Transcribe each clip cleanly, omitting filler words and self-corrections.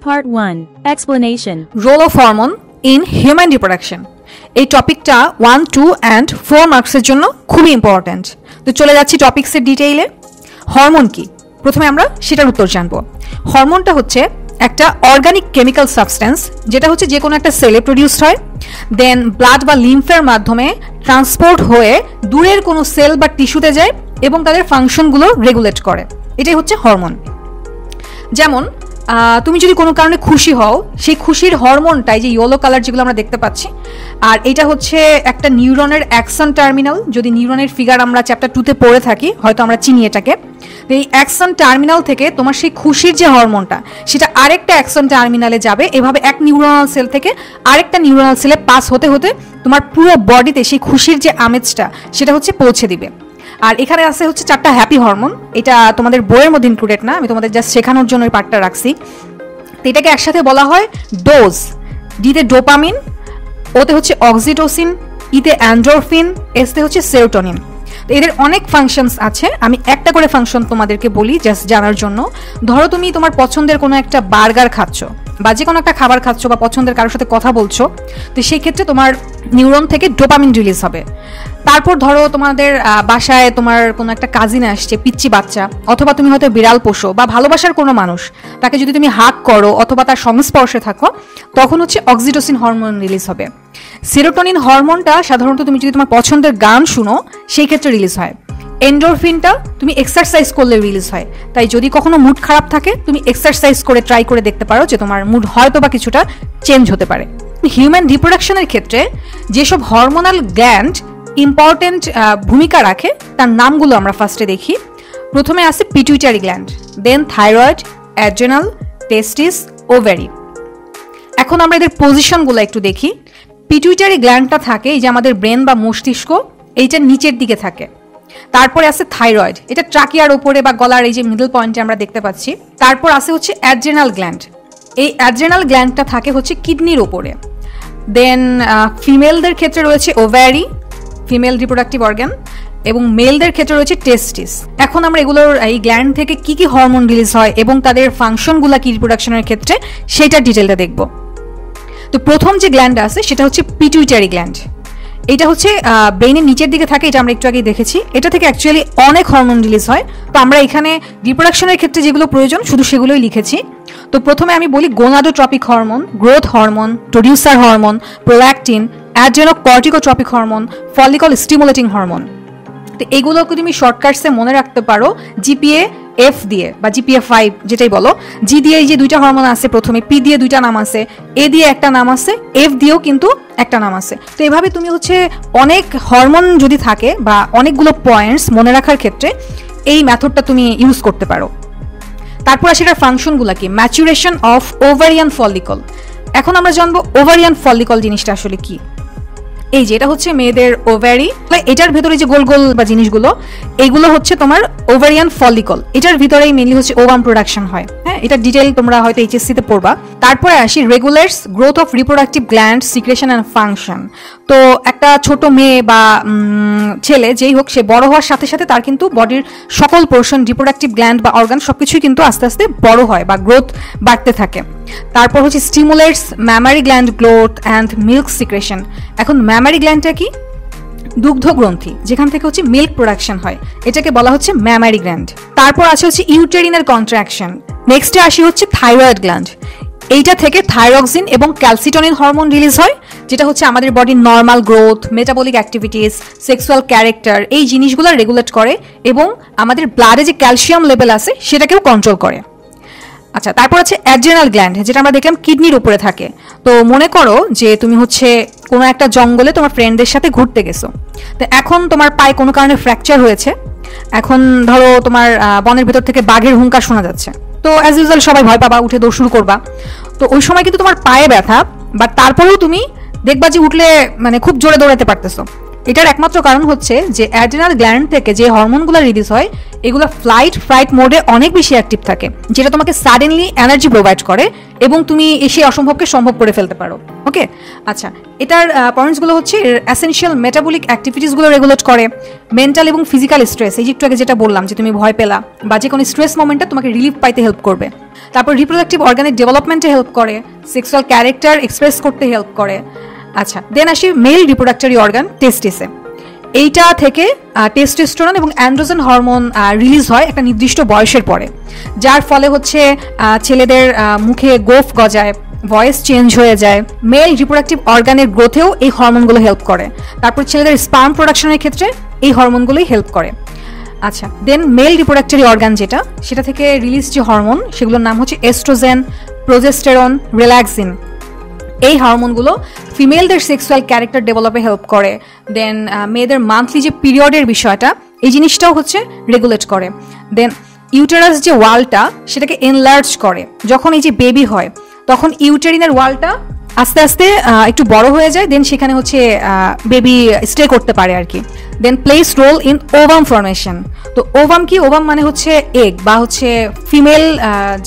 Part 1. Explanation. Role of hormone in human reproduction. এই টপিকটা 1, 2 and 4 মার্কসের জন্য খুবই ইম্পর্ট্যান্ট। তো চলে যাচ্ছি টপিকসের ডিটেইলে। হরমোন কি? প্রথমে আমরা সেটার উত্তর জানব। হরমোনটা হচ্ছে একটা অর্গানিক কেমিক্যাল সাবস্টেন্স, যেটা হচ্ছে যে কোনো একটা সেলে প্রডিউসড হয়, দেন ব্লাড বা লিম্ফের মাধ্যমে ট্রান্সপোর্ট হয়ে দূরের কোনো সেল বা টিস্যুতে যায় এবং তাদের ফাংশনগুলো রেগুলেট করে। এটাই হচ্ছে হরমোন। যেমন তুমি যদি কোনো কারণে খুশি হও, সেই খুশির হরমোনটাই যে ইয়েলো কালার যেগুলো আমরা দেখতে পাচ্ছি, আর এটা হচ্ছে একটা নিউরনের অ্যাকশন টার্মিনাল। যদি নিউরনের ফিগার আমরা চ্যাপ্টার 2-তে পড়ে থাকি, হয়তো আমরা চিনি এটাকে। তো এই অ্যাকশন টার্মিনাল থেকে তোমার সেই খুশির যে হরমোনটা, সেটা আরেকটা অ্যাকশন টার্মিনালে যাবে। এভাবে এক নিউরনাল সেল থেকে আরেকটা নিউরনাল সেলে পাস হতে হতে তোমার পুরো বডিতে সেই খুশির যে আমেজটা, সেটা হচ্ছে পৌঁছে দিবে। আর এখানে আছে হচ্ছে 4টা হ্যাপি হরমোন। এটা তোমাদের বইয়ের মধ্যে ইনক্লুডেড না, আমি তোমাদের জাস্ট শেখানোর জন্য এই পার্টটা রাখছি। তো এটাকে একসাথে বলা হয় ডোজ। ডিতে ডোপামিন, ওতে হচ্ছে অক্সিটোসিন, ইতে অ্যান্ডোরফিন, এসতে হচ্ছে সেরোটোনিন। তো এদের অনেক ফাংশনস আছে, আমি একটা করে ফাংশন তোমাদেরকে বলি জাস্ট জানার জন্য। ধরো তুমি তোমার পছন্দের কোনো একটা বার্গার খাচ্ছ বা যে কোনো একটা খাবার খাচ্ছ বা পছন্দের কারোর সাথে কথা বলছো, তো সেই ক্ষেত্রে তোমার নিউরন থেকে ডোপামিন রিলিজ হবে। তারপর ধরো তোমাদের বাসায় তোমার কোনো একটা কাজিন আসছে, পিচ্চি বাচ্চা, অথবা তুমি হয়তো বিড়াল পোষো বা ভালোবাসার কোনো মানুষ, তাকে যদি তুমি হাগ করো অথবা তার সংস্পর্শে থাকো, তখন হচ্ছে অক্সিটোসিন হরমোন রিলিজ হবে। সেরোটোনিন হরমোনটা সাধারণত তুমি যদি তোমার পছন্দের গান শুনো সেই ক্ষেত্রে রিলিজ হয়। এন্ডোরফিনটা তুমি এক্সারসাইজ করলে রিলিজ হয়। তাই যদি কখনো মুড খারাপ থাকে, তুমি এক্সারসাইজ করে ট্রাই করে দেখতে পারো যে তোমার মুড হয়তো বা কিছুটা চেঞ্জ হতে পারে। হিউম্যান রিপ্রোডাকশনের ক্ষেত্রে যেসব হরমোনাল গ্ল্যান্ড ইম্পর্টেন্ট ভূমিকা রাখে, তার নামগুলো আমরা ফার্স্টে দেখি। প্রথমে আছে পিটুইটারি গ্ল্যান্ড, দেন থাইরয়েড, অ্যাড্রেনাল, টেস্টিস, ওভারি। এখন আমরা এদের পজিশনগুলো একটু দেখি। পিটুইটারি গ্ল্যান্ডটা থাকে এই যে আমাদের ব্রেন বা মস্তিষ্ক, এইটার নিচের দিকে থাকে। তারপরে আছে থাইরয়েড, এটা ট্রাকিয়ার ওপরে বা গলার এই যে মিডল পয়েন্টে আমরা দেখতে পাচ্ছি। তারপর আছে হচ্ছে অ্যাড্রেনাল গ্ল্যান্ড, এই অ্যাড্রেনাল গ্ল্যান্ডটা থাকে হচ্ছে কিডনির ওপরে। দেন ফিমেলদের ক্ষেত্রে রয়েছে ওভারি, ফিমেল রিপ্রোডাক্টিভ অর্গান, এবং মেলদের ক্ষেত্রে রয়েছে টেস্টিস। এখন আমরা এগুলোর এই গ্ল্যান্ড থেকে কি কি হরমোন রিলিজ হয় এবং তাদের ফাংশনগুলো কি রিপ্রোডাকশনের ক্ষেত্রে, সেটার ডিটেলটা দেখব। তো প্রথম যে গ্ল্যান্ড আছে সেটা হচ্ছে পিটুইটারি গ্ল্যান্ড। এটা হচ্ছে ব্রেইনের নিচের দিকে থাকে, এটা আমরা একটু আগে দেখেছি। এটা থেকে অ্যাকচুয়ালি অনেক হরমোন রিলিজ হয়। তো আমরা এখানে রিপ্রোডাকশনের ক্ষেত্রে যেগুলো প্রয়োজন শুধু সেগুলোই লিখেছি। তো প্রথমে আমি বলি gonadotropic hormone, growth hormone, producer hormone, prolactin, অ্যাড্রেনোকর্টিকোট্রপিক hormone, follicle stimulating hormone. তো এগুলোকে তুমি শর্টকাটসে মনে রাখতে পারো জিপিএ এফ দিয়ে বা জিপিএ 5 যেটাই বলো। জি দিয়ে এই যে 2টা হরমোন আছে, প্রথমে পি দিয়ে 2টা নাম আছে, এ দিয়ে একটা নাম আছে, এফ দিয়েও কিন্তু একটা নাম আছে। তো এভাবে তুমি হচ্ছে অনেক হরমোন যদি থাকে বা অনেকগুলো পয়েন্টস মনে রাখার ক্ষেত্রে এই মেথডটা তুমি ইউজ করতে পারো। তারপর আসে এটার ফাংশনগুলো কি। Maturation of ovarian follicle. এখন আমরা জানবো ওভারিয়ান ফলিকল জিনিসটা আসলে কি। এই যে এটা হচ্ছে মেয়েদের ওভারি, এটার ভেতরে যে গোল গোল বা জিনিসগুলো, এগুলো হচ্ছে তোমার ওভারিয়ান ফলিকল। এটার ভিতরেই মেনলি হচ্ছে ওভাম প্রোডাকশন হয়। হ্যাঁ, এটা ডিটেইল তোমরা হয়তো এইচএসসি-তে পড়বা। তারপরে আসি regulates growth of reproductive gland, secretion and function. তো একটা ছোট মেয়ে বা ছেলে যেই হোক, সে বড় হওয়ার সাথে সাথে তার কিন্তু বডির সকল পোর্শন, রিপ্রোডাক্টিভ গ্ল্যান্ড বা অর্গান সবকিছুই কিন্তু আস্তে আস্তে বড় হয় বা গ্রোথ বাড়তে থাকে। তারপর হচ্ছে stimulates mammary gland growth and milk secretion. এখন ম্যামারি গ্ল্যান্ডটা কি? দুগ্ধ গ্রন্থি, যেখান থেকে হচ্ছে মিল্ক প্রোডাকশন হয়, এটাকে বলা হচ্ছে ম্যামারি গ্ল্যান্ড। তারপর আছে হচ্ছে ইউটেরিনাল কন্ট্রাকশন। নেক্সটে আসি হচ্ছে থাইরয়েড গ্ল্যান্ড। এইটা থেকে থাইরক্সিন এবং ক্যালসিটোনিন হরমোন রিলিজ হয়, যেটা হচ্ছে আমাদের বডির normal growth, metabolic activities, sexual character, এই জিনিসগুলো রেগুলেট করে এবং আমাদের ব্লাডে যে ক্যালসিয়াম লেভেল আছে সেটাকেও কন্ট্রোল করে। আচ্ছা, তারপর আছে অ্যাড্রেনাল গ্ল্যান্ড, যেটা আমরা দেখলাম কিডনির উপরে থাকে। তো মনে করো যে তুমি হচ্ছে কোনো একটা জঙ্গলে তোমার ফ্রেন্ডদের সাথে ঘুরতে গেছো। তো এখন তোমার পায়ে কোনো কারণে ফ্র্যাকচার হয়েছে। এখন ধরো তোমার বনের ভেতর থেকে বাঘের হুঙ্কার শোনা যাচ্ছে। তো অ্যাজ ইউজুয়াল সবাই ভয় পাবা, উঠে দৌড় শুরু করবা। তো ওই সময় কিন্তু তোমার পায়ে ব্যথা, বাট তারপরেও তুমি দেখবা যে উঠলে মানে খুব জোরে দৌড়াতে পারতেছো। এটার একমাত্র কারণ হচ্ছে যে অ্যাড্রিনাল গ্ল্যান্ড থেকে যে হরমোনগুলো রিলিজ হয় এগুলো ফ্লাইট মোডে অনেক বেশি অ্যাক্টিভ থাকে, যেটা তোমাকে সাডেনলি এনার্জি প্রোভাইড করে এবং তুমি সেই অসম্ভবকে সম্ভব করে ফেলতে পারো। ওকে, আচ্ছা, এটার পয়েন্টসগুলো হচ্ছে এসেনশিয়াল মেটাবলিক অ্যাক্টিভিটিসগুলো রেগুলেট করে, মেন্টাল এবং ফিজিক্যাল স্ট্রেস, এই যে একটু আগে যেটা বললাম যে তুমি ভয় পেলা বা যে কোনো স্ট্রেস মোমেন্টে তোমাকে রিলিফ পাইতে হেল্প করবে। তারপর রিপ্রোডাক্টিভ অর্গানিক ডেভেলপমেন্টে হেল্প করে, সেক্সুয়াল ক্যারেক্টার এক্সপ্রেস করতে হেল্প করে। আচ্ছা, দেন আসি মেল রিপ্রোডাক্টরি অর্গান টেস্টিসে। এইটা থেকে টেস্টোস্টেরন এবং অ্যান্ড্রোজেন হরমোন রিলিজ হয় একটা নির্দিষ্ট বয়সের পরে, যার ফলে হচ্ছে ছেলেদের মুখে গোফ গজায়, ভয়েস চেঞ্জ হয়ে যায়। মেল রিপ্রোডাক্টিভ অর্গানের গ্রোথেও এই হরমোনগুলো হেল্প করে। তারপর ছেলেদের স্পার্ম প্রোডাকশনের ক্ষেত্রে এই হরমোনগুলোই হেল্প করে। আচ্ছা, দেন মেল রিপ্রোডাক্টরি অর্গান সেটা থেকে রিলিজ যে হরমোন সেগুলোর নাম হচ্ছে এস্ট্রোজেন, প্রোজেস্টেরন, রিল্যাক্সিন। এই হরমোনগুলো ফিমেলদের সেক্সুয়াল ক্যারেক্টার ডেভেলপে হেল্প করে। দেন মেয়েদের মান্থলি যে পিরিয়ডের বিষয়টা এই জিনিসটাও হচ্ছে রেগুলেট করে। দেন ইউটেরাস যে ওয়ালটা সেটাকে এনলার্জ করে। যখন এই যে বেবি হয় তখন ইউটেরিনের ওয়ালটা আস্তে আস্তে একটু বড় হয়ে যায়, দেন সেখানে হচ্ছে বেবি স্টে করতে পারে আর কি। Then plays role in ovum formation. তো ওভাম কি? ওভাম মানে হচ্ছে এগ বা হচ্ছে ফিমেল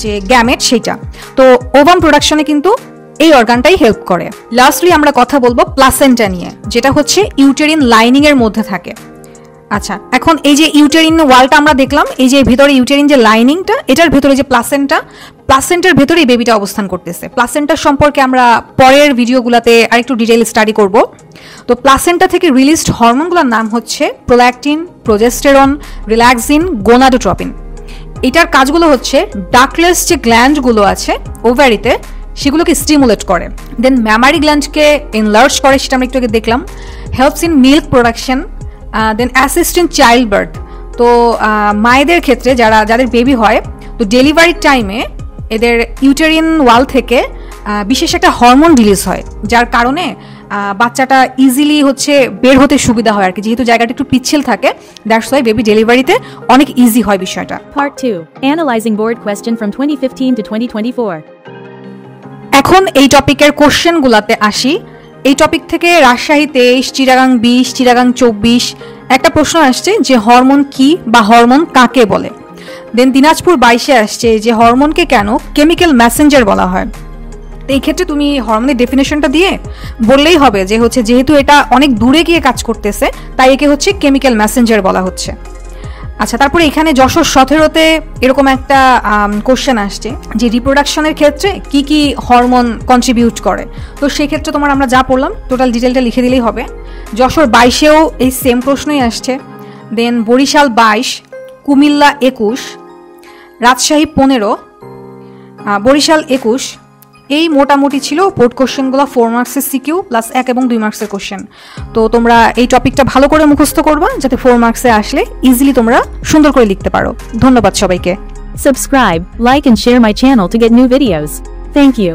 যে গ্যামেট সেটা। তো ওভাম প্রোডাকশনে কিন্তু এই অর্গানটাই হেল্প করে। লাস্টলি আমরা কথা বলবো প্লাসেন্টা নিয়ে, যেটা হচ্ছে ইউটেরিন লাইনিং এর মধ্যে থাকে। আচ্ছা, এখন এই যে ইউটেরিন ওয়ালটা আমরা দেখলাম, এই যে ভিতরে ইউটেরিন যে লাইনিংটা, এটার ভেতরে যে প্লাসেন্টার ভেতরেই বেবিটা অবস্থান করতেছে। প্লাসেন্টার সম্পর্কে আমরা পরের ভিডিওগুলোতে আরেকটু ডিটেইল স্টাডি করব। তো প্লাসেন্টা থেকে রিলিজড হরমোনগুলোর নাম হচ্ছে প্রোল্যাকটিন, প্রোজেস্টেরন, রিল্যাক্সিন, গোনাডোট্রপিন। এটার কাজগুলো হচ্ছে ডাকলেস যে গ্ল্যান্ডগুলো আছে ওভারিতে সেগুলোকে স্টিমুলেট করে। দেন ম্যামারি গ্ল্যান্ডকে এনলার্জ করে, সেটা আমরা একটু আগে দেখলাম। Helps in milk production. Then assist in child birth. তো মায়েদের ক্ষেত্রে যাদের বেবি হয়, তো ডেলিভারির টাইমে এদের ইউটেরিন ওয়াল থেকে বিশেষ একটা হরমোন রিলিজ হয়, যার কারণে বাচ্চাটা ইজিলি হচ্ছে বের হতে সুবিধা হয় আর কি। যেহেতু জায়গাটা একটু পিচ্ছিল থাকে, দ্যাটস ওয়াই বেবি ডেলিভারিতে অনেক ইজি হয় বিষয়টা। Part 2. Analyzing board question from 2015 to 2024. এখন এই টপিকের কোশ্চেনগুলোতে আসি। এই টপিক থেকে রাজশাহী 23, চিটাগাং 20, চিটাগাং 24 একটা প্রশ্ন আসছে যে হরমোন কি বা হরমোন কাকে বলে। দেন দিনাজপুর 22-এ আসছে যে হরমোনকে কেন কেমিক্যাল মেসেঞ্জার বলা হয়। এই ক্ষেত্রে তুমি হরমোনের ডেফিনেশনটা দিয়ে বললেই হবে যে হচ্ছে যেহেতু এটা অনেক দূরে গিয়ে কাজ করতেছে তাই একে হচ্ছে কেমিক্যাল মেসেঞ্জার বলা হচ্ছে। আচ্ছা, তারপরে এখানে যশোর 17-তে এরকম একটা কোশ্চেন আসছে যে রিপ্রোডাকশনের ক্ষেত্রে কি কি হরমোন কন্ট্রিবিউট করে। তো সেক্ষেত্রে আমরা যা পড়লাম টোটাল ডিটেলটা লিখে দিলেই হবে। যশোর 22-এও এই সেম প্রশ্নই আসছে। দেন বরিশাল 22, কুমিল্লা 21, রাজশাহী 15, বরিশাল 21। এই মোটামুটি ছিল বোর্ড কোশ্চেনগুলো 4 মার্কসের সিকিউ প্লাস 1 এবং 2 মার্কসের কোশ্চেন। তো তোমরা এই টপিকটা ভালো করে মুখস্থ করবা যাতে 4 মার্কসে আসলে ইজিলি তোমরা সুন্দর করে লিখতে পারো। ধন্যবাদ সবাইকে। Subscribe, like and share my channel to get new videos. Thank you.